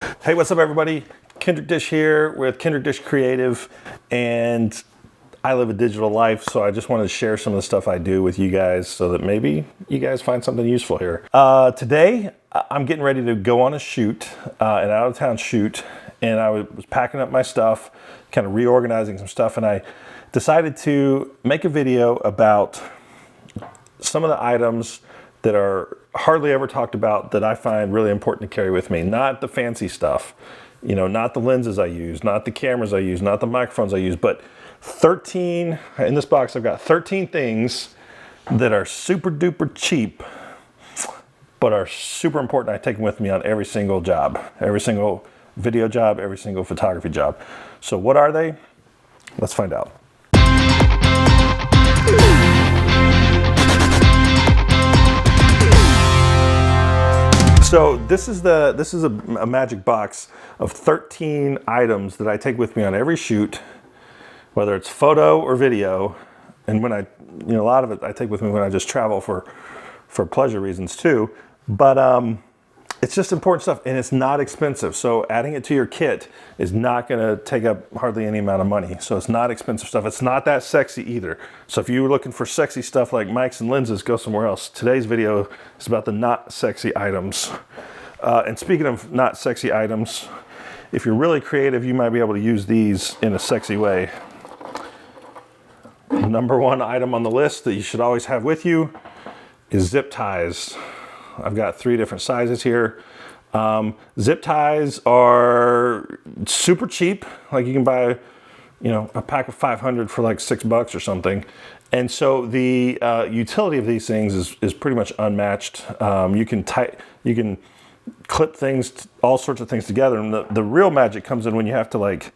Hey, what's up everybody? Kendrick Dish here with Kendrick Dish Creative, and I live a digital life, so I just wanted to share some of the stuff I do with you guys so that maybe you guys find something useful here. Today, I'm getting ready to go on a shoot, an out-of-town shoot, and I was packing up my stuff, kind of reorganizing some stuff, and I decided to make a video about some of the items that are hardly ever talked about that I find really important to carry with me. Not the fancy stuff, you know, not the lenses I use, not the cameras I use, not the microphones I use, but 13, in this box I've got 13 things that are super duper cheap, but are super important. I take them with me on every single job, every single video job, every single photography job. So what are they? Let's find out. So this is a magic box of 13 items that I take with me on every shoot, whether it's photo or video. And when a lot of it I take with me when I just travel for pleasure reasons too. But it's just important stuff, and it's not expensive. So adding it to your kit is not gonna take up hardly any amount of money. So it's not expensive stuff. It's not that sexy either. So if you were looking for sexy stuff like mics and lenses, go somewhere else. Today's video is about the not sexy items. And speaking of not sexy items, if you're really creative, you might be able to use these in a sexy way. The number one item on the list that you should always have with you is zip ties. I've got 3 different sizes here. Zip ties are super cheap. Like you can buy, a pack of 500 for like $6 or something. And so the utility of these things is pretty much unmatched. You can clip things, all sorts of things together. And the real magic comes in when you have to like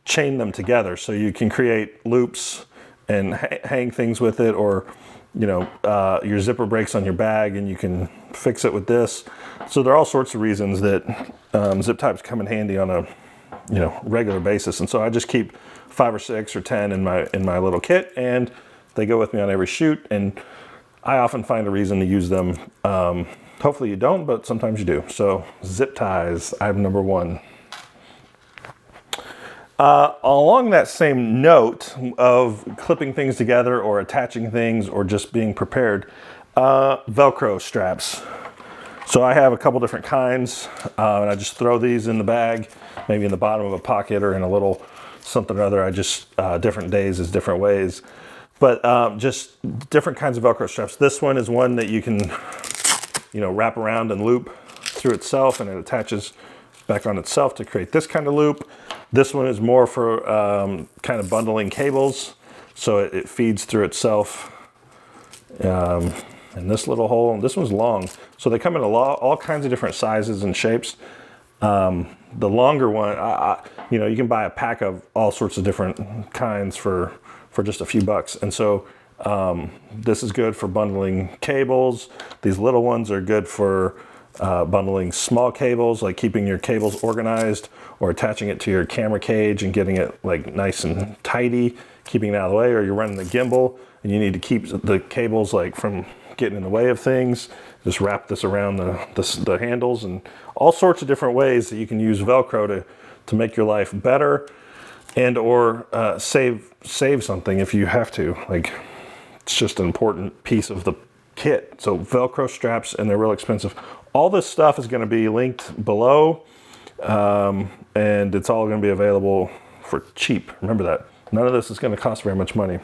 chain them together. So you can create loops and hang things with it, or your zipper breaks on your bag and you can fix it with this. So there are all sorts of reasons that zip ties come in handy on a regular basis. And so I just keep 5 or 6 or 10 in my little kit, and they go with me on every shoot, and I often find a reason to use them. Hopefully you don't, but sometimes you do. So zip ties, item number 1. Along that same note of clipping things together or attaching things or just being prepared, Velcro straps. So I have a couple different kinds, and I just throw these in the bag, maybe in the bottom of a pocket or in a little something or other. I just, different days is different ways, but just different kinds of Velcro straps. This one is one that you can, wrap around and loop through itself, and it attaches back on itself to create this kind of loop. This one is more for kind of bundling cables, so it feeds through itself. And this little hole, and this one's long. So they come in all kinds of different sizes and shapes. The longer one, you can buy a pack of all sorts of different kinds for just a few bucks. And so this is good for bundling cables. These little ones are good for bundling small cables, like keeping your cables organized, or attaching it to your camera cage and getting it like nice and tidy, keeping it out of the way. Or you're running the gimbal and you need to keep the cables like from getting in the way of things. Just wrap this around the handles, and all sorts of different ways that you can use Velcro to make your life better and or save something if you have to. Like, it's just an important piece of the kit. So Velcro straps, and they're real expensive. All this stuff is going to be linked below, and it's all going to be available for cheap. Remember that. None of this is going to cost very much money.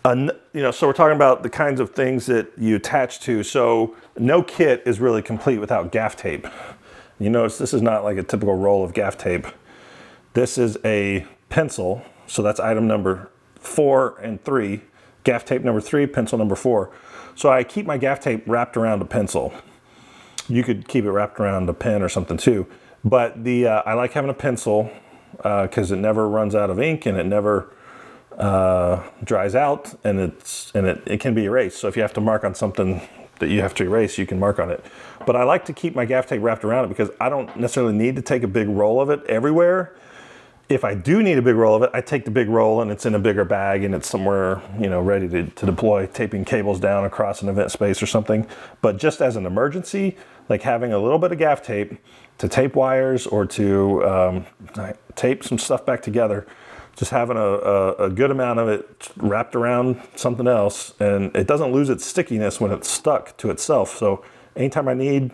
So we're talking about the kinds of things that you attach to. So no kit is really complete without gaff tape. You notice this is not like a typical roll of gaff tape. This is a pencil. So that's item number 4 and 3. Gaff tape number 3, pencil number 4. So I keep my gaff tape wrapped around a pencil. You could keep it wrapped around a pen or something too. But I like having a pencil because it never runs out of ink, and it never dries out, and it can be erased. So if you have to mark on something that you have to erase, you can mark on it. But I like to keep my gaff tape wrapped around it because I don't necessarily need to take a big roll of it everywhere. If I do need a big roll of it, I take the big roll and it's in a bigger bag and it's somewhere, ready to deploy, taping cables down across an event space or something. But just as an emergency, like having a little bit of gaff tape tape wires or to tape some stuff back together. Just having a good amount of it wrapped around something else, and it doesn't lose its stickiness when it's stuck to itself. So anytime I need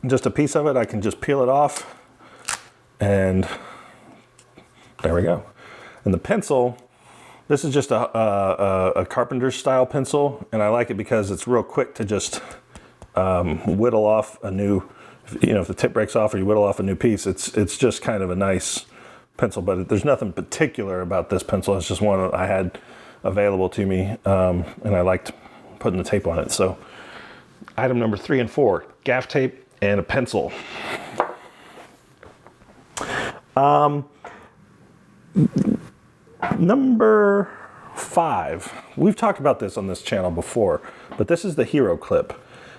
just a piece of it, I can just peel it off, and there we go. And the pencil, this is just a carpenter's style pencil, and I like it because it's real quick to just whittle off a new, if the tip breaks off or you whittle off a new piece, it's just kind of a nice pencil. But there's nothing particular about this pencil. It's just one that I had available to me, and I liked putting the tape on it. So item number 3 and 4, gaff tape and a pencil. Number 5, we've talked about this on this channel before, but this is the hero clip,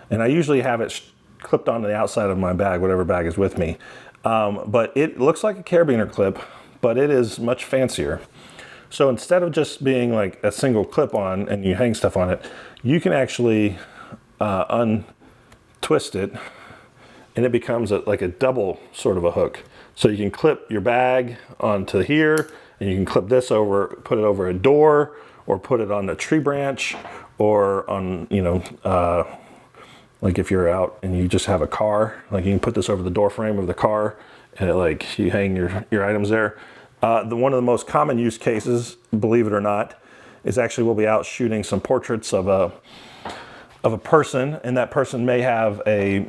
and I usually have it clipped onto the outside of my bag, whatever bag is with me. But it looks like a carabiner clip, but it is much fancier. So instead of just being like a single clip on and you hang stuff on it, you can actually untwist it, and it becomes like a double sort of a hook. So you can clip your bag onto here, and you can clip this over, put it over a door, or put it on a tree branch, or on, like if you're out and you just have a car, like you can put this over the door frame of the car, and you hang your items there. One of the most common use cases, believe it or not, is actually we'll be out shooting some portraits of a person, and that person may have a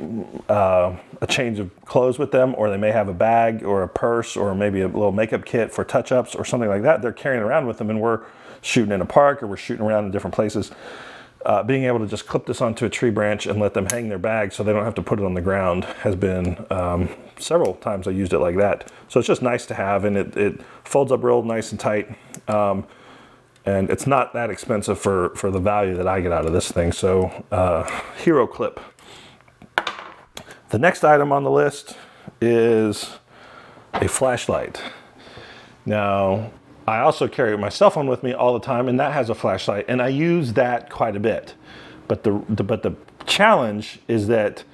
change of clothes with them, or they may have a bag or a purse, or maybe a little makeup kit for touch-ups or something like that. They're carrying around with them, and we're shooting in a park or we're shooting around in different places. Being able to just clip this onto a tree branch and let them hang their bag so they don't have to put it on the ground has been several times I used it like that. So it's just nice to have, and it folds up real nice and tight. And it's not that expensive for the value that I get out of this thing. So hero clip. The next item on the list is a flashlight. Now, I also carry my cell phone with me all the time, and that has a flashlight, and I use that quite a bit. But the challenge is that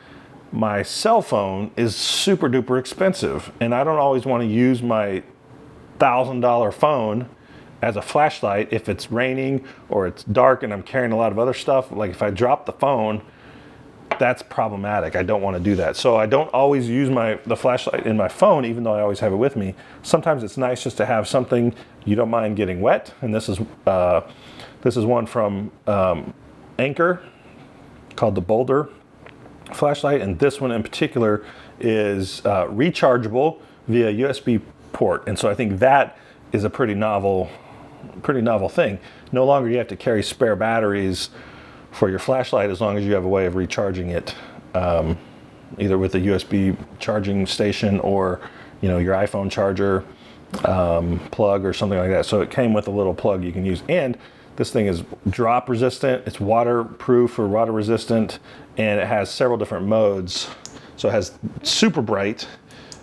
my cell phone is super duper expensive, and I don't always want to use my $1,000 phone as a flashlight if it's raining or it's dark and I'm carrying a lot of other stuff. Like if I drop the phone, that's problematic. I don't want to do that. So I don't always use the flashlight in my phone, even though I always have it with me. Sometimes it's nice just to have something you don't mind getting wet. And this is one from Anchor called the Boulder Flashlight. And this one in particular is rechargeable via USB port. And so I think that is a pretty novel thing. No longer you have to carry spare batteries for your flashlight, as long as you have a way of recharging it, either with a USB charging station or your iPhone charger plug or something like that. So it came with a little plug you can use, and this thing is drop resistant, it's waterproof or water resistant, and it has several different modes. So it has super bright,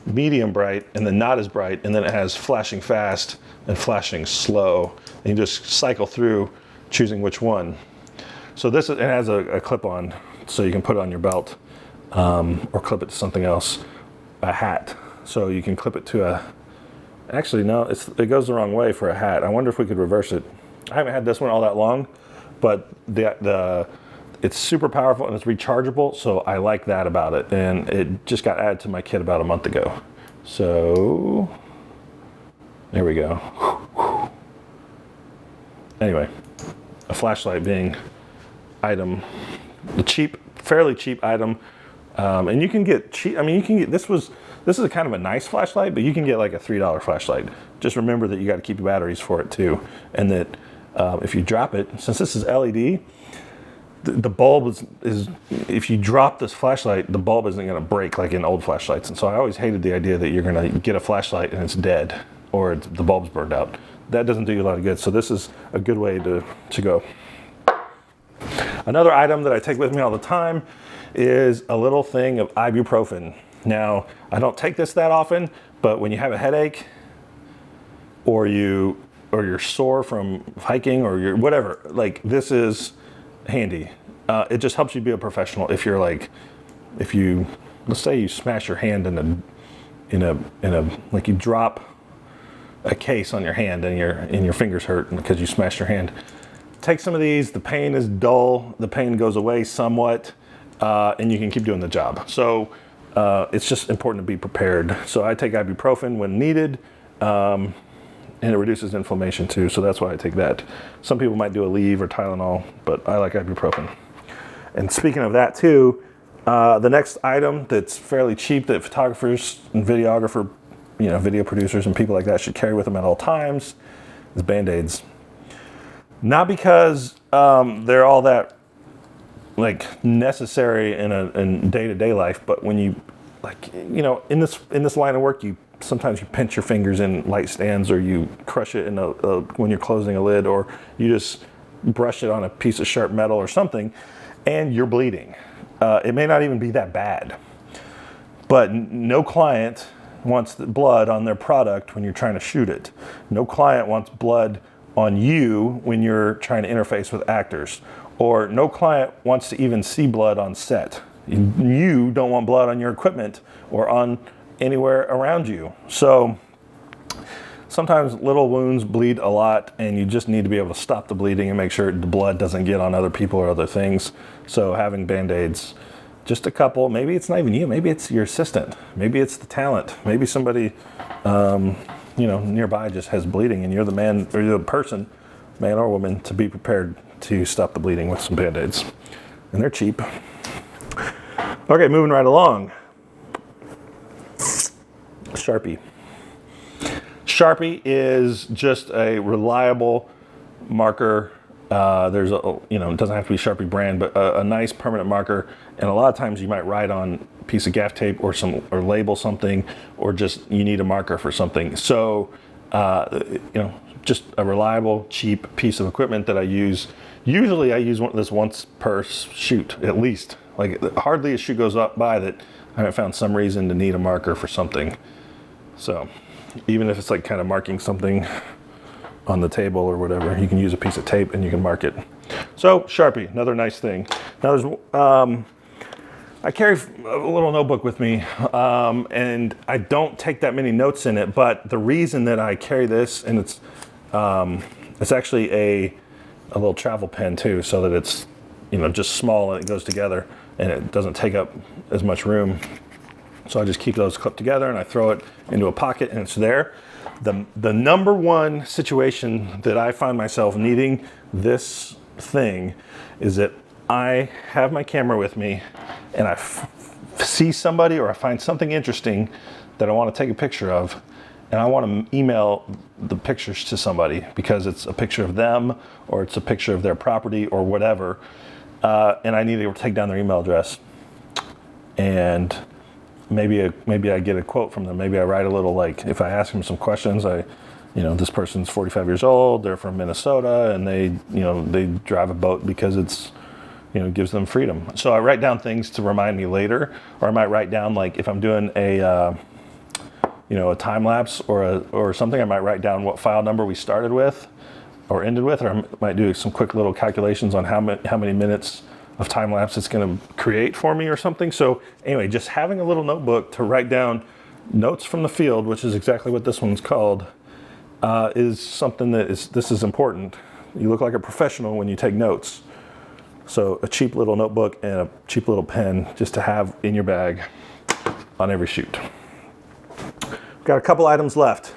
medium bright, and then not as bright, and then it has flashing fast and flashing slow, and you just cycle through choosing which one. So it has a clip-on, so you can put it on your belt, or clip it to something else, a hat. So you can clip it to actually no, it goes the wrong way for a hat. I wonder if we could reverse it. I haven't had this one all that long, but it's super powerful and it's rechargeable, so I like that about it. And it just got added to my kit about a month ago. So there we go. Anyway, a flashlight being fairly cheap item, and you can get cheap. I mean, you can get this is a kind of a nice flashlight, but you can get like a $3 flashlight. Just remember that you got to keep the batteries for it too, and that if you drop it, since this is LED, the bulb is if you drop this flashlight, the bulb isn't going to break like in old flashlights. And so I always hated the idea that you're going to get a flashlight and it's dead or the bulb's burned out. That doesn't do you a lot of good. So this is a good way to go. Another item that I take with me all the time is a little thing of ibuprofen. Now, I don't take this that often, but when you have a headache or you're sore from hiking or you're whatever, like this is handy. It just helps you be a professional if you let's say you smash your hand in a like you drop a case on your hand and your fingers hurt because you smashed your hand. Take some of these, the pain is dull, the pain goes away somewhat, and you can keep doing the job. So it's just important to be prepared. So I take ibuprofen when needed, and it reduces inflammation too, so that's why I take that. Some people might do Aleve or Tylenol, but I like ibuprofen. And speaking of that too, the next item that's fairly cheap that photographers and videographer, video producers and people like that should carry with them at all times is BandAids. Not because they're all that like necessary in day-to-day life, but when you in this line of work, sometimes you pinch your fingers in light stands, or you crush it in when you're closing a lid, or you just brush it on a piece of sharp metal or something, and you're bleeding. It may not even be that bad, but no client wants blood on their product when you're trying to shoot it. No client wants blood on you when you're trying to interface with actors, or no client wants to even see blood on set. You don't want blood on your equipment or on anywhere around you. So sometimes little wounds bleed a lot, and you just need to be able to stop the bleeding and make sure the blood doesn't get on other people or other things. So having BandAids, just a couple, maybe it's not even you, maybe it's your assistant, maybe it's the talent, maybe somebody nearby just has bleeding, and you're the man or you're the person, man or woman, to be prepared to stop the bleeding with some BandAids. And they're cheap. Okay, moving right along. Sharpie. Sharpie is just a reliable marker. There's it doesn't have to be Sharpie brand, but a nice permanent marker. And a lot of times you might write on a piece of gaff tape or label something, or just you need a marker for something. So, just a reliable, cheap piece of equipment that I use. Usually I use this once per shoot, at least. Like hardly a shoot goes up by that I haven't found some reason to need a marker for something. So even if it's like kind of marking something on the table or whatever, you can use a piece of tape and you can mark it. So Sharpie, another nice thing. Now there's, I carry a little notebook with me, and I don't take that many notes in it, but the reason that I carry this, and it's actually a little travel pen too, so that it's, just small and it goes together and it doesn't take up as much room. So I just keep those clipped together and I throw it into a pocket and it's there. The number one situation that I find myself needing this thing is that I have my camera with me and I see somebody or I find something interesting that I want to take a picture of, and I want to email the pictures to somebody because it's a picture of them or it's a picture of their property or whatever, and I need to take down their email address. And maybe I get a quote from them. Maybe I write a little, like, if I ask them some questions, this person's 45 years old, they're from Minnesota, and they drive a boat because it's, gives them freedom. So I write down things to remind me later, or I might write down, like, if I'm doing a time lapse or something, I might write down what file number we started with or ended with, or I might do some quick little calculations on how many minutes of time lapse it's going to create for me or something. So anyway, just having a little notebook to write down notes from the field, which is exactly what this one's called, is something this is important. You look like a professional when you take notes. So a cheap little notebook and a cheap little pen just to have in your bag on every shoot. We've got a couple items left.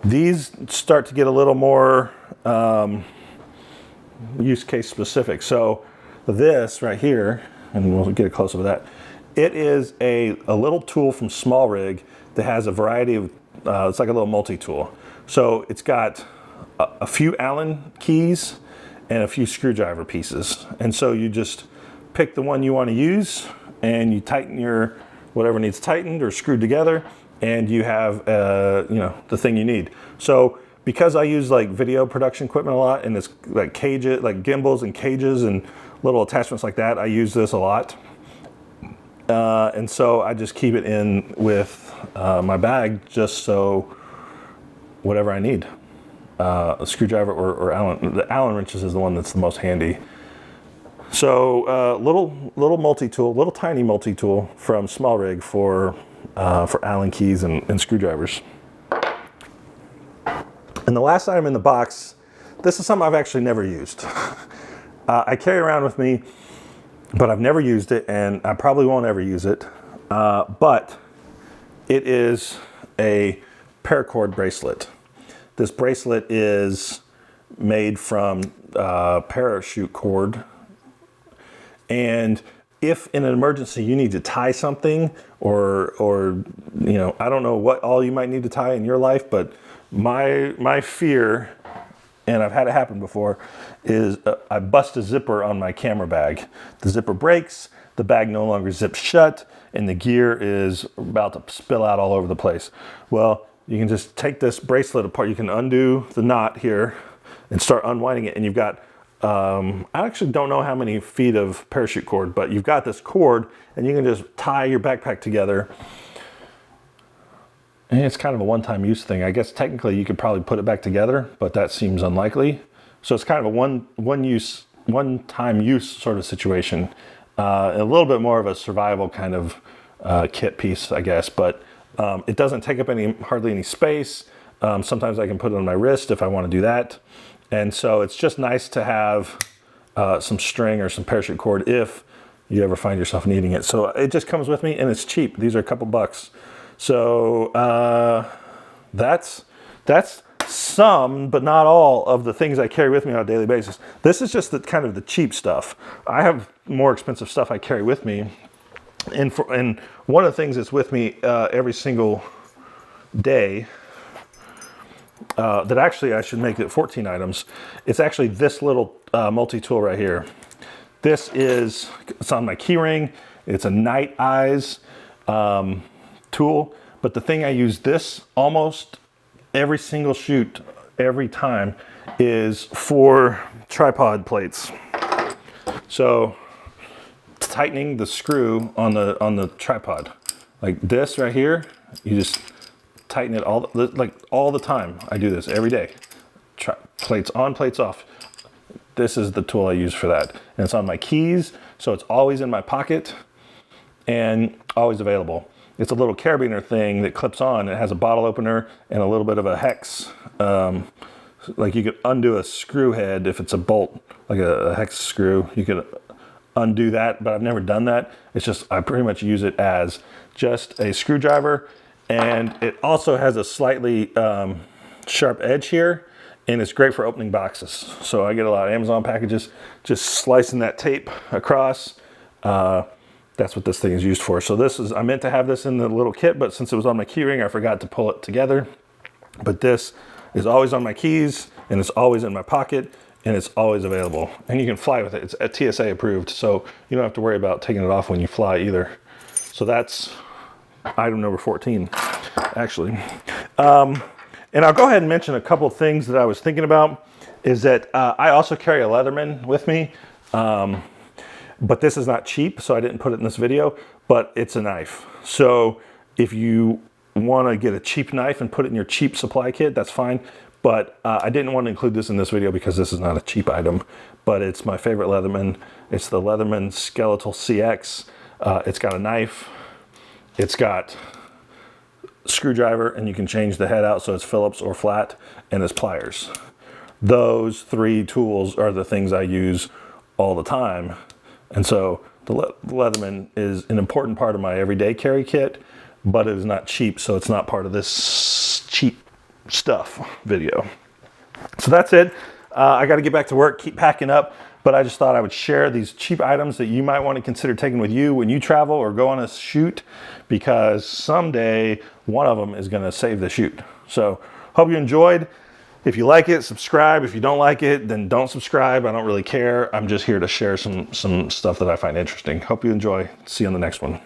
These start to get a little more use case specific. So this right here, and we'll get a close up of that, it is a little tool from Small Rig that has a variety of, it's like a little multi-tool. So it's got a few Allen keys and a few screwdriver pieces. And so you just pick the one you want to use and you tighten your, whatever needs tightened or screwed together, and you have, the thing you need. So because I use like video production equipment a lot, and it's like cages, like gimbals and cages and little attachments like that, I use this a lot. And so I just keep it in with my bag just so whatever I need. A screwdriver or Allen. The Allen wrenches is the one that's the most handy. So little multi-tool, little tiny multi-tool from Small Rig for Allen keys and screwdrivers. And the last item in the box, this is something I've actually never used. I carry it around with me, but I've never used it, and I probably won't ever use it. But it is a Paracord bracelet. This bracelet is made from parachute cord. And if in an emergency you need to tie something, or you know, I don't know what all you might need to tie in your life, but my fear, and I've had it happen before, is I bust a zipper on my camera bag. The zipper breaks, the bag no longer zips shut, and the gear is about to spill out all over the place. Well, you can just take this bracelet apart. You can undo the knot here and start unwinding it, and you've got, I actually don't know how many feet of parachute cord, but you've got this cord, and you can just tie your backpack together. And it's kind of a one-time use thing. I guess technically you could probably put it back together, but that seems unlikely. So it's kind of a one-time use sort of situation. A little bit more of a survival kind of kit piece, I guess, but it doesn't take up hardly any space. Sometimes I can put it on my wrist if I want to do that. And so it's just nice to have some string or some parachute cord if you ever find yourself needing it. So it just comes with me, and it's cheap. These are a couple bucks. So that's some, but not all, of the things I carry with me on a daily basis. This is just the kind of the cheap stuff. I have more expensive stuff I carry with me. And one of the things that's with me every single day, that actually I should make it 14 items. It's actually this little multi-tool right here. It's on my key ring. It's a night eyes tool, but the thing I use this almost every single shoot, every time, is for tripod plates. So tightening the screw on the tripod, like this right here, you just tighten it all the time. I do this every day. Plates on, plates off. This is the tool I use for that, and it's on my keys, so it's always in my pocket and always available. It's a little carabiner thing that clips on. It has a bottle opener and a little bit of a hex. Like you could undo a screw head if it's a bolt, like a hex screw. You could undo that, but I've never done that. It's just, I pretty much use it as just a screwdriver, and it also has a slightly sharp edge here, and it's great for opening boxes. So I get a lot of Amazon packages, just slicing that tape across. That's what this thing is used for. So I meant to have this in the little kit, but since it was on my key ring, I forgot to pull it together. But this is always on my keys, and it's always in my pocket, and it's always available. And you can fly with it. It's a TSA approved, so you don't have to worry about taking it off when you fly either. So that's item number 14, actually. And I'll go ahead and mention a couple of things that I was thinking about, is that I also carry a Leatherman with me. But this is not cheap, so I didn't put it in this video, but it's a knife. So if you want to get a cheap knife and put it in your cheap supply kit, that's fine. But I didn't want to include this in this video because this is not a cheap item, but it's my favorite Leatherman. It's the Leatherman Skeletal CX. It's got a knife, it's got a screwdriver, and you can change the head out so it's Phillips or flat, and it's pliers. Those three tools are the things I use all the time. And so the Leatherman is an important part of my everyday carry kit, but it is not cheap, so it's not part of this cheap stuff video. So that's it. I got to get back to work, keep packing up, but I just thought I would share these cheap items that you might want to consider taking with you when you travel or go on a shoot, because someday one of them is going to save the shoot. So hope you enjoyed. If you like it, subscribe. If you don't like it, then don't subscribe. I don't really care. I'm just here to share some stuff that I find interesting. Hope you enjoy. See you on the next one.